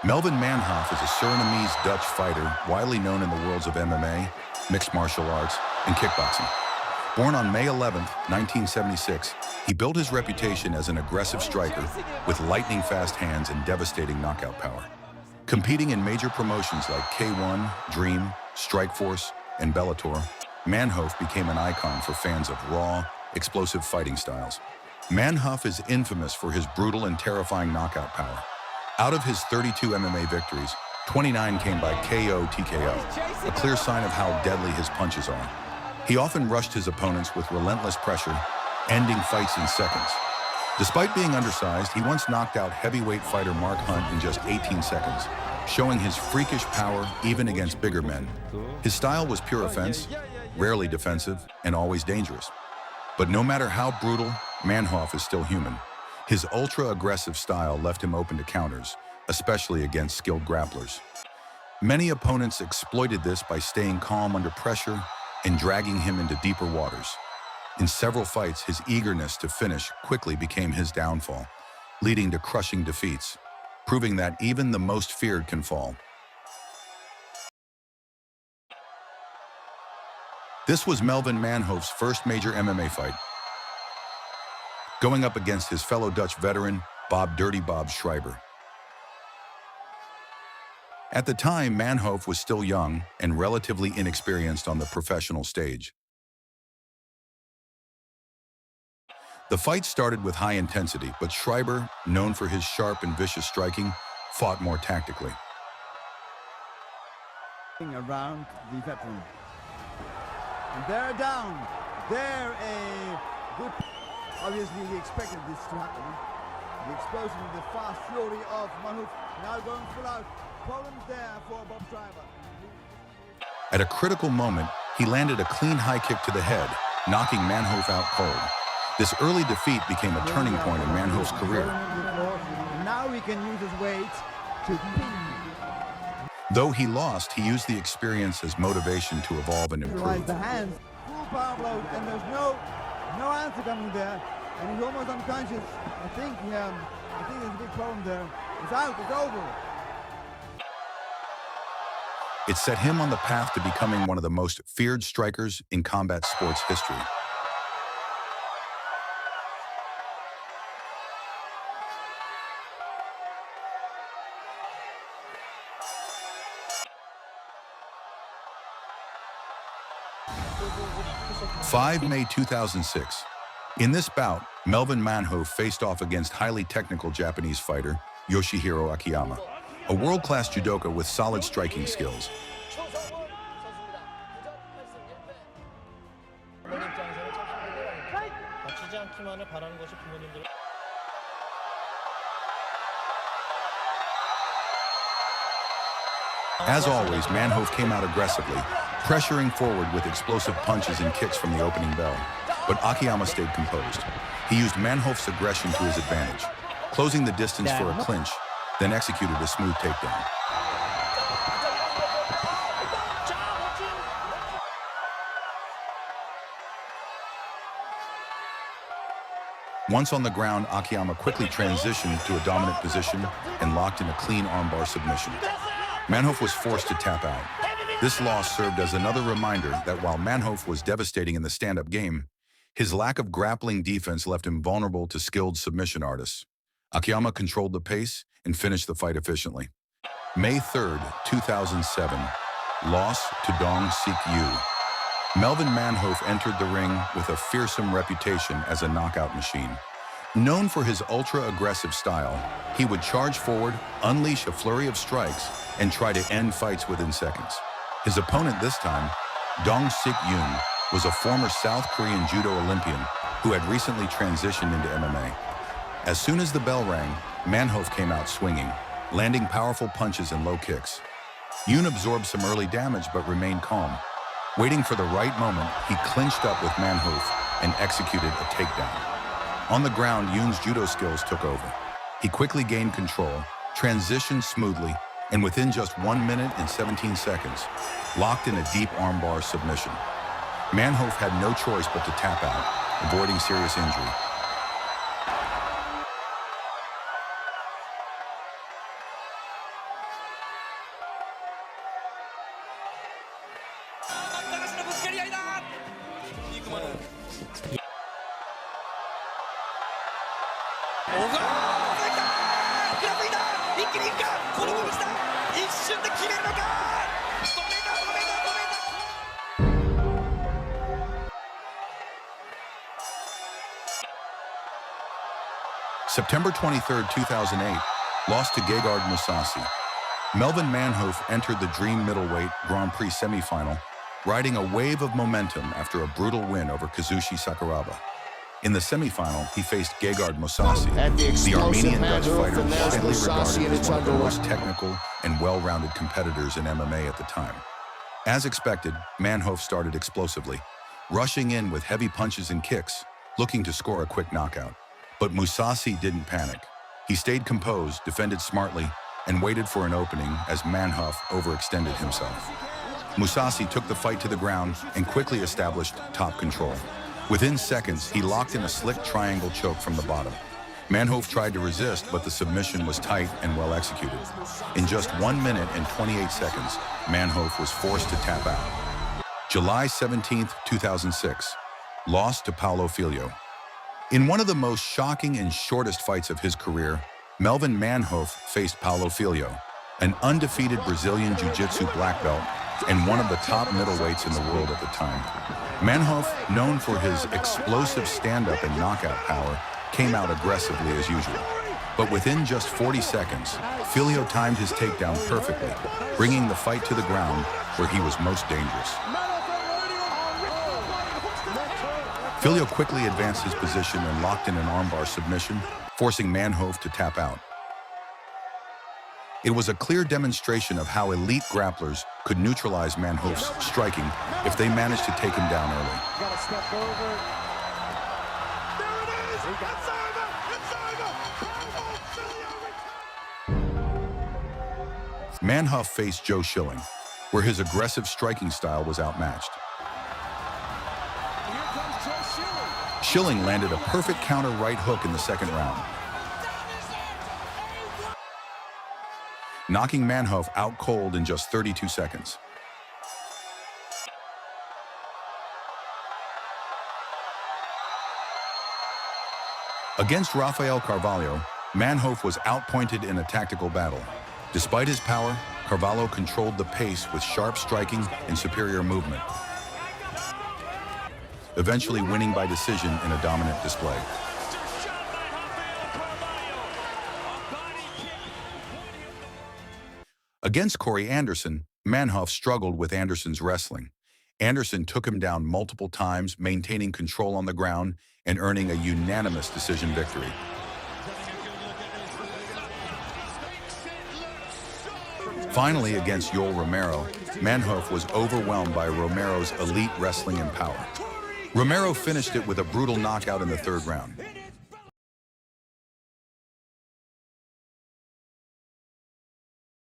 Melvin Manhoef is a Surinamese Dutch fighter widely known in the worlds of MMA, mixed martial arts, and kickboxing. Born on May 11, 1976, he built his reputation as an aggressive striker with lightning-fast hands and devastating knockout power. Competing in major promotions like K1, Dream, Strikeforce, and Bellator, Manhoef became an icon for fans of raw, explosive fighting styles. Manhoef is infamous for his brutal and terrifying knockout power. Out of his 32 MMA victories, 29 came by KO TKO, a clear sign of how deadly his punches are. He often rushed his opponents with relentless pressure, ending fights in seconds. Despite being undersized, he once knocked out heavyweight fighter Mark Hunt in just 18 seconds, showing his freakish power even against bigger men. His style was pure offense, rarely defensive, and always dangerous. But no matter how brutal, Manhoef is still human. His ultra-aggressive style left him open to counters, especially against skilled grapplers. Many opponents exploited this by staying calm under pressure and dragging him into deeper waters. In several fights, his eagerness to finish quickly became his downfall, leading to crushing defeats, proving that even the most feared can fall. This was Melvin Manhoef's first major MMA fight, going up against his fellow Dutch veteran, Bob "Dirty Bob" Schreiber. At the time, Manhoef was still young and relatively inexperienced on the professional stage. The fight started with high intensity, but Schreiber, known for his sharp and vicious striking, fought more tactically. Around the veteran. And they're down. They're a good... Obviously, we expected this to happen. The explosion, the fast fury of Manhoef now going full out. Problems there for Bob Schreiber. At a critical moment, he landed a clean high kick to the head, knocking Manhoef out cold. This early defeat became a turning point in Manhoef's career. Now he can use his weight to pin. Though he lost, he used the experience as motivation to evolve and improve. The hands, full power blows, and there's no answer coming there, and he's almost unconscious. I think there's a big problem there. It's out, it's over. It set him on the path to becoming one of the most feared strikers in combat sports history. May 2006. In this bout, Melvin Manhoef faced off against highly technical Japanese fighter Yoshihiro Akiyama, a world-class judoka with solid striking skills. As always, Manhoef came out aggressively, pressuring forward with explosive punches and kicks from the opening bell. But Akiyama stayed composed. He used Manhoef's aggression to his advantage, closing the distance for a clinch, then executed a smooth takedown. Once on the ground, Akiyama quickly transitioned to a dominant position and locked in a clean armbar submission. Manhoef was forced to tap out. This loss served as another reminder that while Manhoef was devastating in the stand-up game, his lack of grappling defense left him vulnerable to skilled submission artists. Akiyama controlled the pace and finished the fight efficiently. May 3, 2007, loss to Dong Sik Yu. Melvin Manhoef entered the ring with a fearsome reputation as a knockout machine. Known for his ultra-aggressive style, he would charge forward, unleash a flurry of strikes, and try to end fights within seconds. His opponent this time, Dong Sik Yoon, was a former South Korean judo Olympian who had recently transitioned into MMA. As soon as the bell rang, Manhoef came out swinging, landing powerful punches and low kicks. Yoon absorbed some early damage but remained calm. Waiting for the right moment, he clinched up with Manhoef and executed a takedown. On the ground, Yoon's judo skills took over. He quickly gained control, transitioned smoothly, and within just 1 minute and 17 seconds, locked in a deep armbar submission. Manhoef had no choice but to tap out, avoiding serious injury. きに行くか、この拳だ、一瞬で決めるのか。September 23, 2008, lost to Gegard Mousasi. Melvin Manhoef entered the Dream Middleweight Grand Prix semifinal, riding a wave of momentum after a brutal win over Kazushi Sakuraba. In the semifinal, he faced Gegard Mousasi, the Armenian Dutch fighter widely regarded as one of the most technical and well-rounded competitors in MMA at the time. As expected, Manhoef started explosively, rushing in with heavy punches and kicks, looking to score a quick knockout. But Mousasi didn't panic. He stayed composed, defended smartly, and waited for an opening as Manhoef overextended himself. Mousasi took the fight to the ground and quickly established top control. Within seconds, he locked in a slick triangle choke from the bottom. Manhoef tried to resist, but the submission was tight and well executed. In just 1 minute and 28 seconds, Manhoef was forced to tap out. July 17, 2006, lost to Paulo Filho. In one of the most shocking and shortest fights of his career, Melvin Manhoef faced Paulo Filho, an undefeated Brazilian jiu-jitsu black belt and one of the top middleweights in the world at the time. Manhoef, known for his explosive stand-up and knockout power, came out aggressively as usual. But within just 40 seconds, Filho timed his takedown perfectly, bringing the fight to the ground where he was most dangerous. Filho quickly advanced his position and locked in an armbar submission, forcing Manhoef to tap out. It was a clear demonstration of how elite grapplers could neutralize Manhoef's striking if they managed to take him down early. Got to step over. There it is! It's over! It's over! Manhoef faced Joe Schilling, where his aggressive striking style was outmatched. Schilling landed a perfect counter right hook in the second round, knocking Manhoef out cold in just 32 seconds. Against Rafael Carvalho, Manhoef was outpointed in a tactical battle. Despite his power, Carvalho controlled the pace with sharp striking and superior movement, eventually winning by decision in a dominant display. Against Corey Anderson, Manhoef struggled with Anderson's wrestling. Anderson took him down multiple times, maintaining control on the ground and earning a unanimous decision victory. Finally, against Yoel Romero, Manhoef was overwhelmed by Romero's elite wrestling and power. Romero finished it with a brutal knockout in the third round.